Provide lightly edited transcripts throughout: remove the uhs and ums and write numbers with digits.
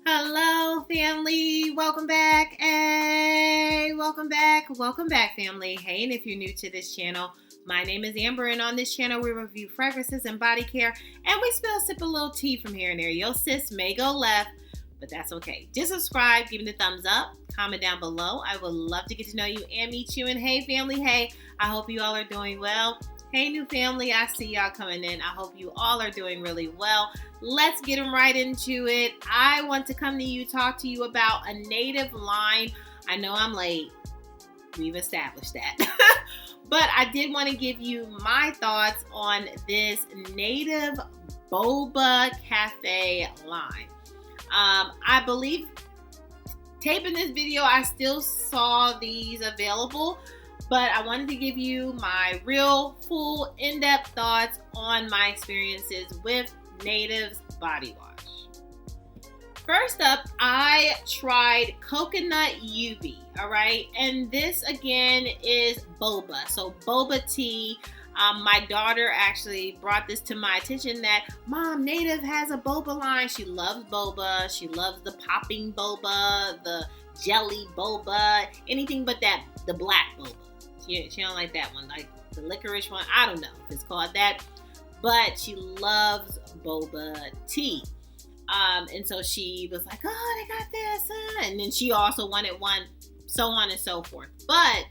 Hello, family. Welcome back. Hey, welcome back. Welcome back, family. Hey, and if you're new to this channel, my name is Amber, and on this channel, we review fragrances and body care, and we sip a little tea from here and there. Your sis may go left, but that's okay. Just subscribe, give me the thumbs up, comment down below. I would love to get to know you and meet you. And hey, family, hey, I hope you all are doing well. Hey, new family, I see y'all coming in. I hope you all are doing really well. Let's get right into it. I want to come to you, talk to you about a native line. I know I'm late. We've established that. But I did want to give you my thoughts on this native Boba Cafe line. I believe taping this video, I still saw these available, but I wanted to give you my real, full, in-depth thoughts on my experiences with Native's body wash. First up, I tried coconut UB, all right? And this, again, is boba. So boba tea. My daughter actually brought this to my attention that, Mom, Native has a boba line. She loves boba. She loves the popping boba, the jelly boba, anything but the black boba. She don't like that one, like the licorice one. I don't know if it's called that, but she loves boba tea. And so she was like, oh, they got this. And then she also wanted one, so on and so forth. But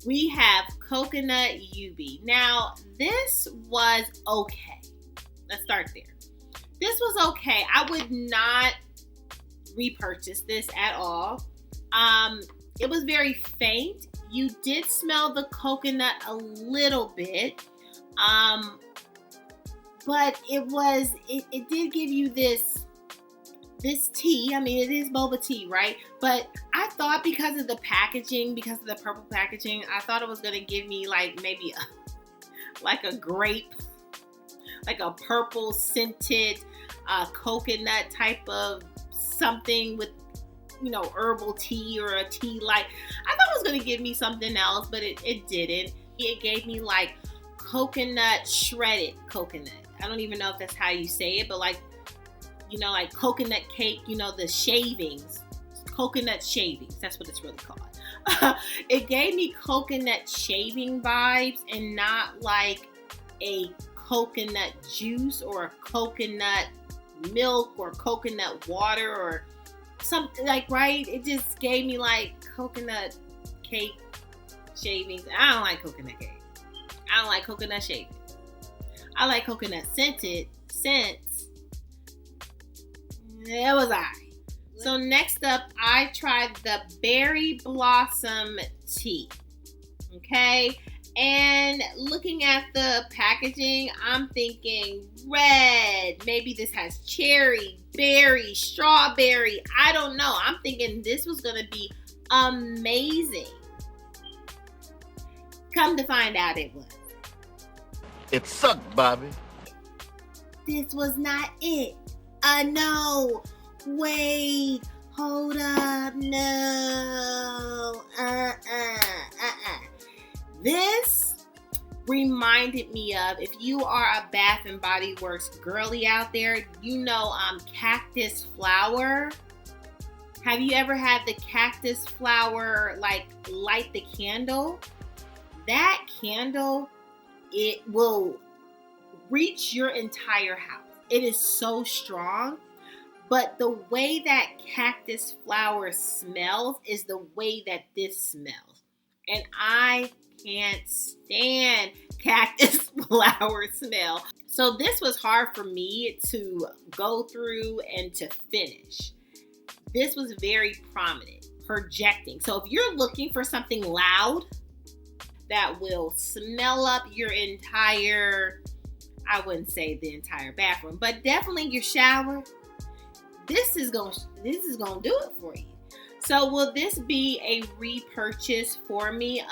we have coconut UB. Now, this was okay. Let's start there. This was okay. I would not repurchase this at all. It was very faint. You did smell the coconut a little bit. But it did give you this tea. I mean, it is boba tea, right? But I thought because of the packaging, because of the purple packaging, I thought it was going to give me like maybe a grape, like a purple scented coconut type of something with, herbal tea or a tea light. I thought it was going to give me something else, but it didn't. It gave me like coconut, shredded coconut. I don't even know if that's how you say it, but like coconut cake, the shavings, coconut shavings. That's what it's really called. It gave me coconut shaving vibes and not like a coconut juice or a coconut milk or coconut water or something right? It just gave me like coconut cake shavings. I don't like coconut cake. I don't like coconut shavings. I like coconut scented scents. It was alright. So next up, I tried the berry blossom tea. Okay. And looking at the packaging, I'm thinking red. Maybe this has cherry, berry, strawberry. I don't know. I'm thinking this was going to be amazing. Come to find out it was. It sucked, Bobby. This was not it. No. Wait. Hold up. No. This reminded me of, if you are a Bath and Body Works girly out there, cactus flower. Have you ever had the cactus flower light the candle? That candle, it will reach your entire house. It is so strong, but the way that cactus flower smells is the way that this smells. And I can't stand cactus flower smell. So this was hard for me to go through and to finish. This was very prominent, projecting. So if you're looking for something loud that will smell up your entire, I wouldn't say the entire bathroom, but definitely your shower, this is gonna do it for you. So will this be a repurchase for me?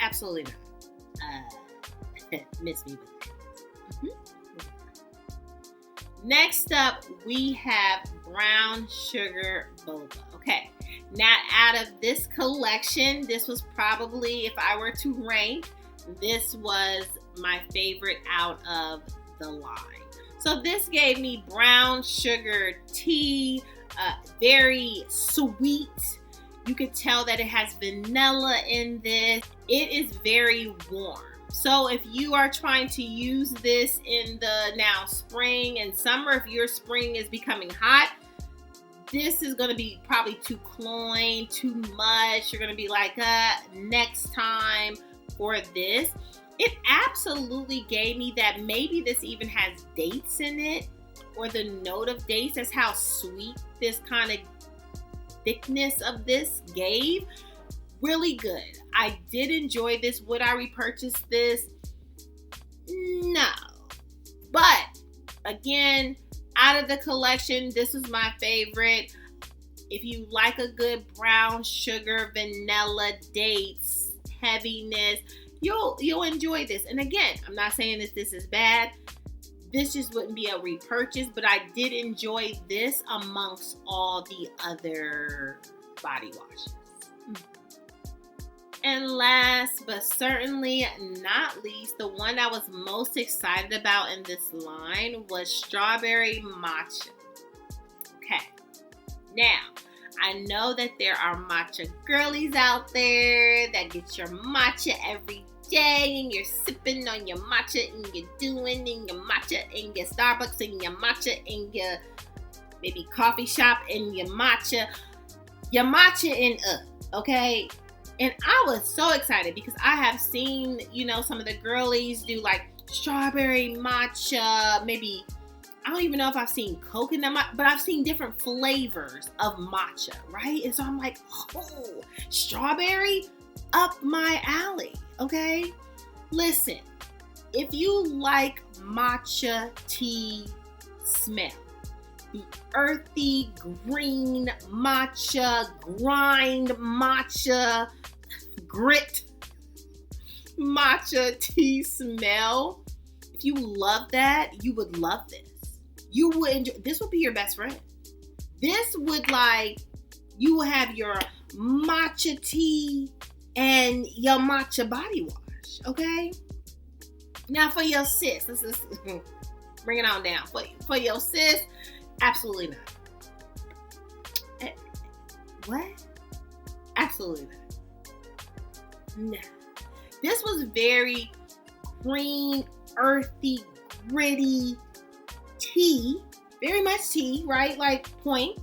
Absolutely not. Miss me with that. Mm-hmm. Next up, we have brown sugar boba. Okay, now out of this collection, this was probably, if I were to rank, this was my favorite out of the line. So this gave me brown sugar tea, Very sweet. You could tell that it has vanilla in this. It is very warm. So if you are trying to use this in the now spring and summer, if your spring is becoming hot, this is going to be probably too cloying, too much. You're going to be like, next time for this. It absolutely gave me that maybe this even has dates in it, or the note of dates. That's how sweet this kind of thickness of this gave. Really good. I did enjoy this. Would I repurchase this? No. But again, out of the collection, this is my favorite. If you like a good brown sugar, vanilla, dates, heaviness, you'll enjoy this. And again, I'm not saying that this is bad. This just wouldn't be a repurchase, but I did enjoy this amongst all the other body washes. And last but certainly not least, the one I was most excited about in this line was strawberry matcha. Okay, now I know that there are matcha girlies out there that get your matcha every day, and you're sipping on your matcha, and you're doing in your matcha in your Starbucks, and your matcha in your maybe coffee shop, and your matcha in okay? And I was so excited because I have seen, some of the girlies do like strawberry matcha, maybe, I don't even know if I've seen coconut matcha, but I've seen different flavors of matcha, right? And so I'm like, oh, strawberry up my alley, okay? Listen, if you like matcha tea smell, the earthy green matcha, grind matcha, grit matcha tea smell, if you love that, you would love this. You would enjoy, this would be your best friend. This would you will have your matcha tea and your matcha body wash, okay? Now for your sis, let's just bring it on down. For your sis, absolutely not. What? Absolutely not. No. This was very green, earthy, gritty tea. Very much tea, right? Like point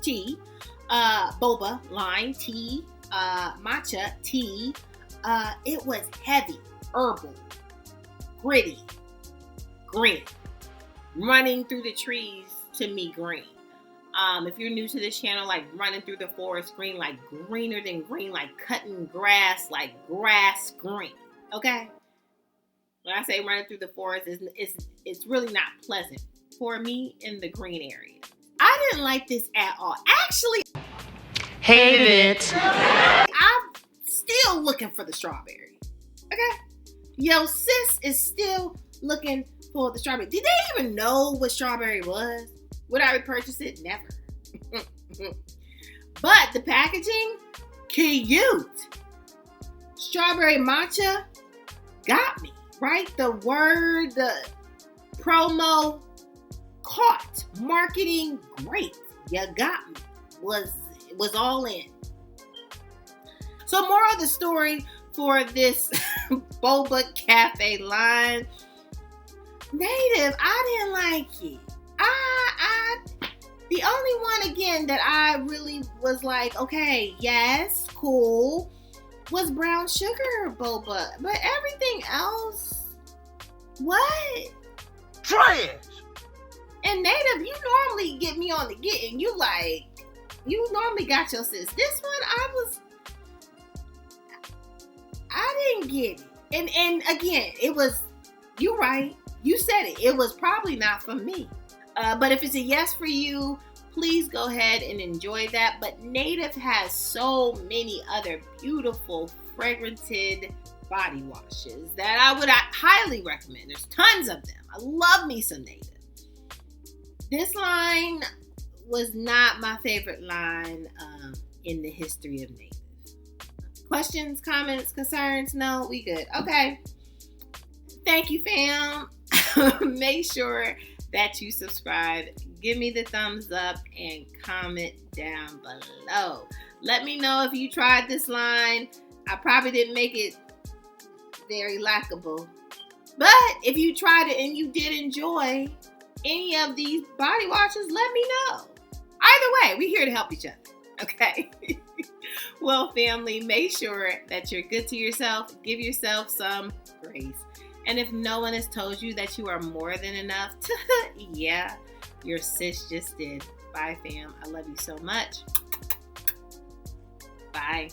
tea. Boba line tea. Matcha tea. It was heavy, herbal, gritty, green. Running through the trees, to me, green. If you're new to this channel, like running through the forest green, like greener than green, like cutting grass, like grass green. Okay? When I say running through the forest, it's really not pleasant for me in the green area. I didn't like this at all. Actually, Hate it. I'm still looking for the strawberry. Okay? Yo, sis is still looking for the strawberry. Did they even know what strawberry was? Would I repurchase it? Never. But the packaging, cute. Strawberry matcha got me, right? The word, the promo caught. Marketing, great. You got me. Was all in. So more of the story for this Boba Cafe line. Native, I didn't like it. The only one again that I really was like, okay, yes, cool, was brown sugar boba. But everything else, what? Trash. And Native, you normally get me on the get, and you normally got your sis. This one, I didn't get it. And again, it was, you're right. You said it. It was probably not for me. But if it's a yes for you, please go ahead and enjoy that. But Native has so many other beautiful, fragranted body washes that I would highly recommend. There's tons of them. I love me some Native. This line was not my favorite line in the history of Native. Questions, comments, concerns? No, we good. Okay. Thank you, fam. Make sure that you subscribed. Give me the thumbs up and comment down below. Let me know if you tried this line. I probably didn't make it very likable. But if you tried it and you did enjoy any of these body washes, let me know. Either way, we're here to help each other. Okay? Well, family, make sure that you're good to yourself. Give yourself some grace. And if no one has told you that you are more than enough, yeah, your sis just did. Bye, fam. I love you so much. Bye.